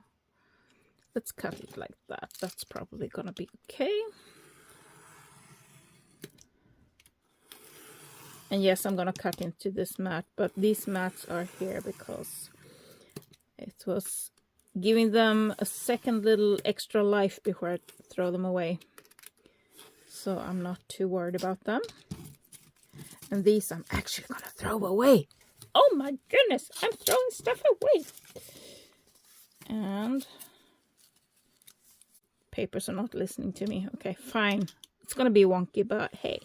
Let's cut it like that. That's probably gonna be okay. And yes, I'm gonna cut into this mat, but these mats are here because it was giving them a second little extra life before I throw them away. So I'm not too worried about them. And these I'm actually gonna throw away. Oh my goodness, I'm throwing stuff away. And papers are not listening to me. Okay, fine. It's gonna be wonky, but hey.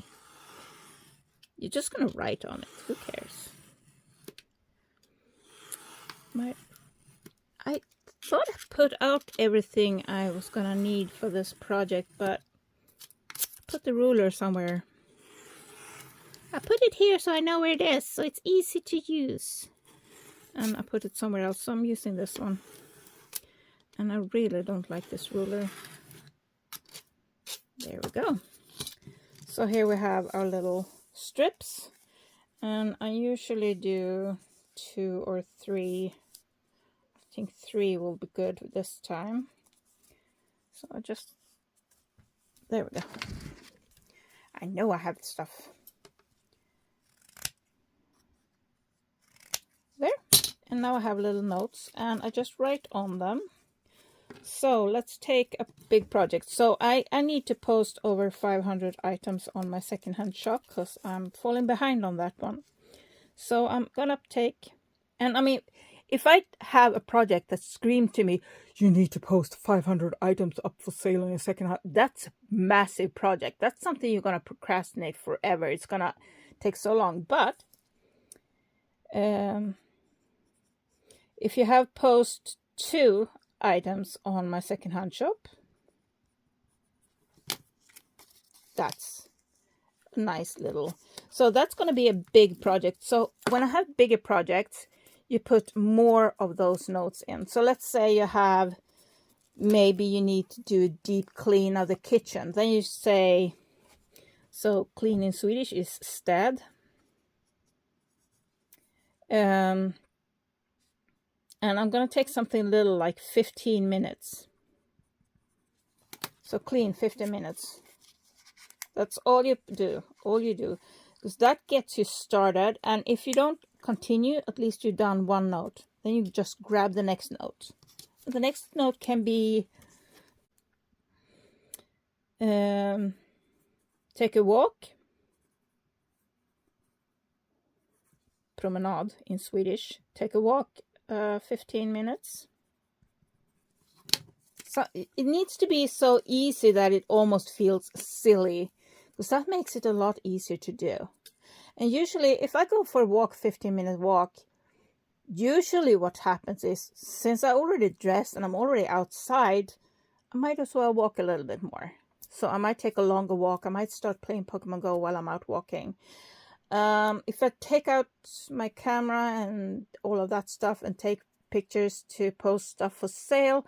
You're just gonna write on it. Who cares? I thought I put out everything I was gonna need for this project, but I put the ruler somewhere. I put it here so I know where it is, so it's easy to use. And I put it somewhere else, so I'm using this one. And I really don't like this ruler. There we go. So here we have our little strips. And I usually do 2 or 3. I think 3 will be good this time. So I just, there we go. I know I have the stuff. There. And now I have little notes and I just write on them. So let's take a big project. So I need to post over 500 items on my secondhand shop because I'm falling behind on that one. So I'm gonna take, and I mean, if I have a project that screamed to me, you need to post 500 items up for sale on your secondhand, that's a massive project. That's something you're gonna procrastinate forever. It's gonna take so long. But if you have post 2 items on my secondhand shop, that's a nice little, so that's going to be a big project. So when I have bigger projects, you put more of those notes in. So let's say you have, maybe you need to do a deep clean of the kitchen, then you say, so clean in Swedish is städ. And I'm going to take something little like 15 minutes. So clean 15 minutes. That's all you do. Because that gets you started. And if you don't continue, at least you've done one note. Then you just grab the next note. The next note can be take a walk. Promenad in Swedish. Take a walk. 15 minutes. So it needs to be so easy that it almost feels silly, because that makes it a lot easier to do. And usually if I go for a walk, 15-minute walk, usually what happens is, since I already dressed and I'm already outside, I might as well walk a little bit more. So I might take a longer walk. I might start playing Pokemon Go while I'm out walking. If I take out my camera and all of that stuff and take pictures to post stuff for sale,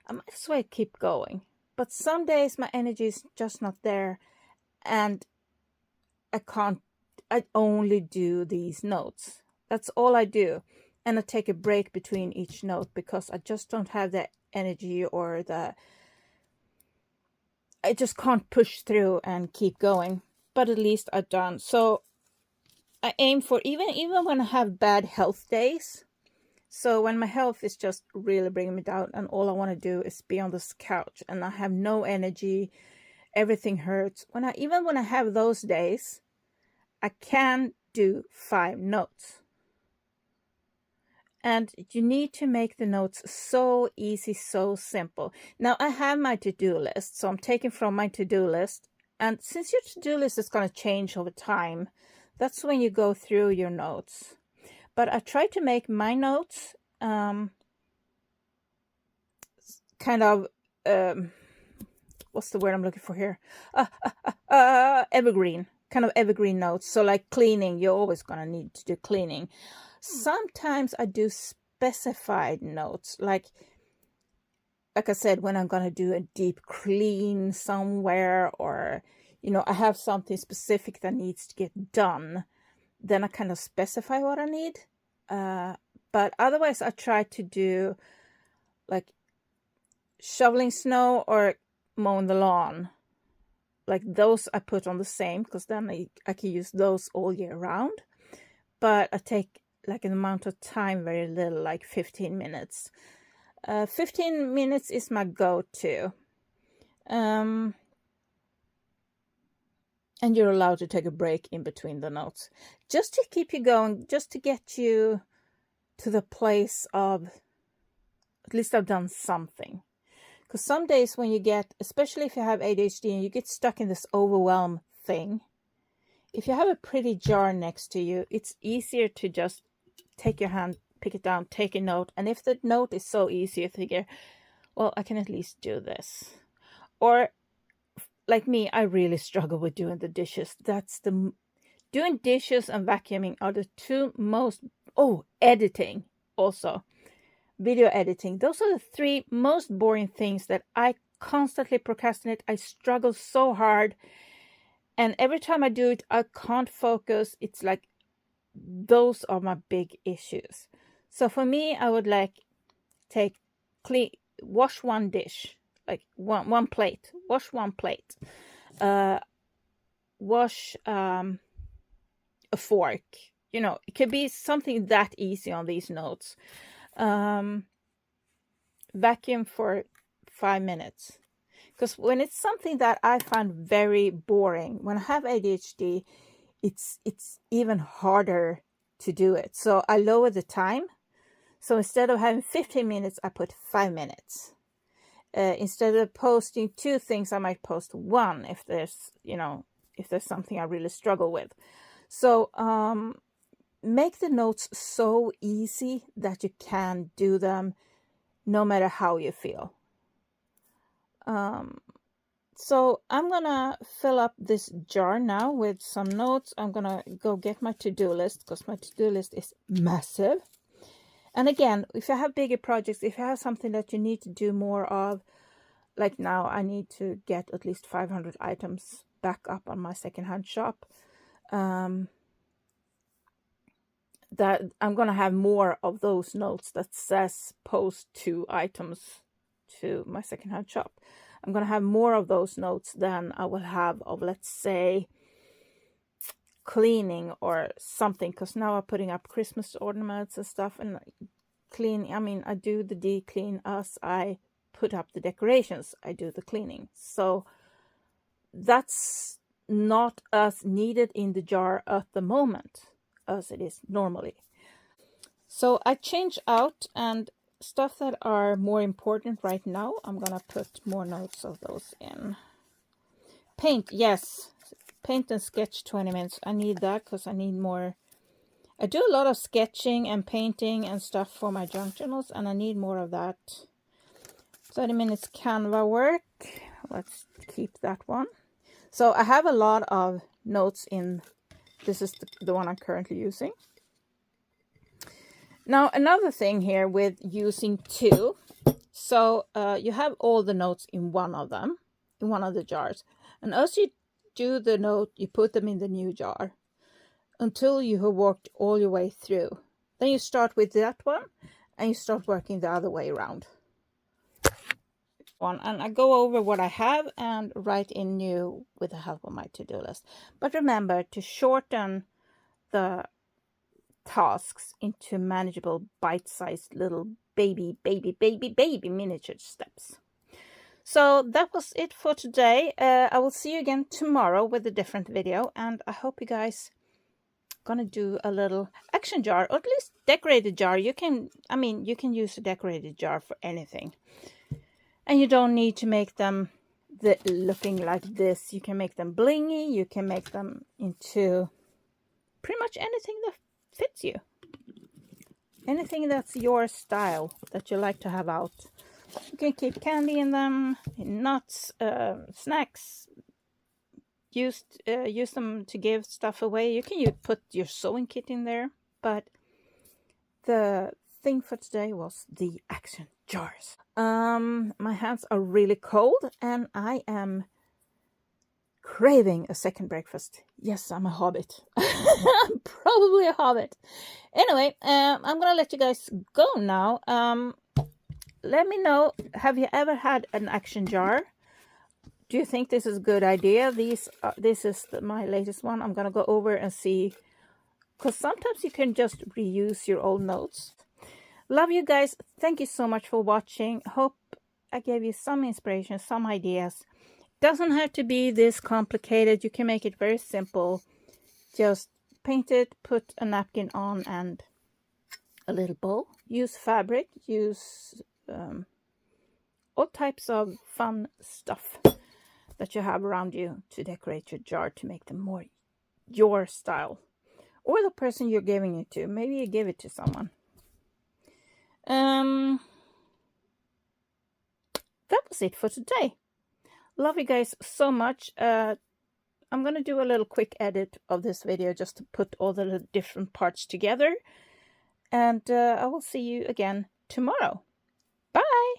I might as well keep going. But some days my energy is just not there and I only do these notes. That's all I do. And I take a break between each note because I just don't have the energy or I just can't push through and keep going. But at least I've done. So I aim for, even when I have bad health days, so when my health is just really bringing me down and all I want to do is be on this couch and I have no energy, everything hurts. Even when I have those days, I can do 5 notes. And you need to make the notes so easy, so simple. Now I have my to-do list, so I'm taking from my to-do list. And since your to-do list is going to change over time, that's when you go through your notes. But I try to make my notes kind of, what's the word I'm looking for here? Evergreen, kind of evergreen notes. So like cleaning, you're always going to need to do cleaning. Sometimes I do specified notes, like I said, when I'm going to do a deep clean somewhere, or I have something specific that needs to get done, then I kind of specify what I need. But otherwise I try to do like shoveling snow or mowing the lawn. Like those I put on the same, because then I can use those all year round. But I take like an amount of time, very little, like 15 minutes. 15 minutes is my go-to. And you're allowed to take a break in between the notes, just to keep you going, just to get you to the place of, at least I've done something. Because some days when you get, especially if you have ADHD and you get stuck in this overwhelm thing, if you have a pretty jar next to you, it's easier to just take your hand, pick it down, take a note. And if the note is so easy, you figure, well, I can at least do this. Or like me, I really struggle with doing the dishes. Doing dishes and vacuuming are the 2 most, editing also. Video editing. Those are the 3 most boring things that I constantly procrastinate. I struggle so hard. And every time I do it, I can't focus. It's like those are my big issues. So for me, I would like wash one dish, like one plate, wash one plate, wash a fork. You know, it could be something that easy on these notes. Vacuum for 5 minutes. Because when it's something that I find very boring, when I have ADHD, it's even harder to do it. So I lower the time. So instead of having 15 minutes, I put 5 minutes. Instead of posting 2 things, I might post 1 if there's, you know, if there's something I really struggle with. So make the notes so easy that you can do them no matter how you feel. So I'm gonna fill up this jar now with some notes. I'm gonna go get my to-do list because my to-do list is massive. And again, if you have bigger projects, if you have something that you need to do more of, like now I need to get at least 500 items back up on my secondhand shop. That I'm gonna have more of those notes that says post 2 items to my secondhand shop. I'm gonna have more of those notes than I will have of, let's say, cleaning or something, because now I'm putting up Christmas ornaments and stuff, and cleaning, I mean, I do the de-clean as I put up the decorations. I do the cleaning. So that's not as needed in the jar at the moment as it is normally. So I change out, and stuff that are more important right now, I'm gonna put more notes of those in. Paint, yes, paint and sketch 20 minutes. I need that because I need more. I do a lot of sketching and painting and stuff for my junk journals, and I need more of that. 30 minutes Canva work. Let's keep that one. So I have a lot of notes in. This is the one I'm currently using. Now, another thing here with using 2. So you have all the notes in one of them, in one of the jars. And as you do the note, you put them in the new jar until you have worked all your way through. Then you start with that one and you start working the other way around. And I go over what I have and write in new with the help of my to-do list. But remember to shorten the tasks into manageable bite-sized little baby miniature steps. So that was it for today. I will see you again tomorrow with a different video, and I hope you guys gonna do a little action jar, or at least decorated jar. You can, I mean, you can use a decorated jar for anything, and you don't need to make them looking like this. You can make them blingy. You can make them into pretty much anything that fits you. Anything that's your style that you like to have out. You can keep candy in them, nuts, snacks. Use them to give stuff away. You can put your sewing kit in there. But the thing for today was the action jars. My hands are really cold and I am craving a second breakfast. Yes, I'm a hobbit. I'm probably a hobbit. Anyway, I'm gonna let you guys go now. Let me know, have you ever had an action jar? Do you think this is a good idea? This is my latest one. I'm gonna go over and see, because sometimes you can just reuse your old notes. Love you guys. Thank you so much for watching. Hope I gave you some inspiration, some ideas. Doesn't have to be this complicated. You can make it very simple. Just paint it, put a napkin on and a little bow. Use fabric, use all types of fun stuff that you have around you to decorate your jar to make them more your style, or the person you're giving it to. Maybe you give it to someone. That was it for today. Love you guys so much. I'm gonna do a little quick edit of this video just to put all the different parts together, and I will see you again tomorrow. Bye.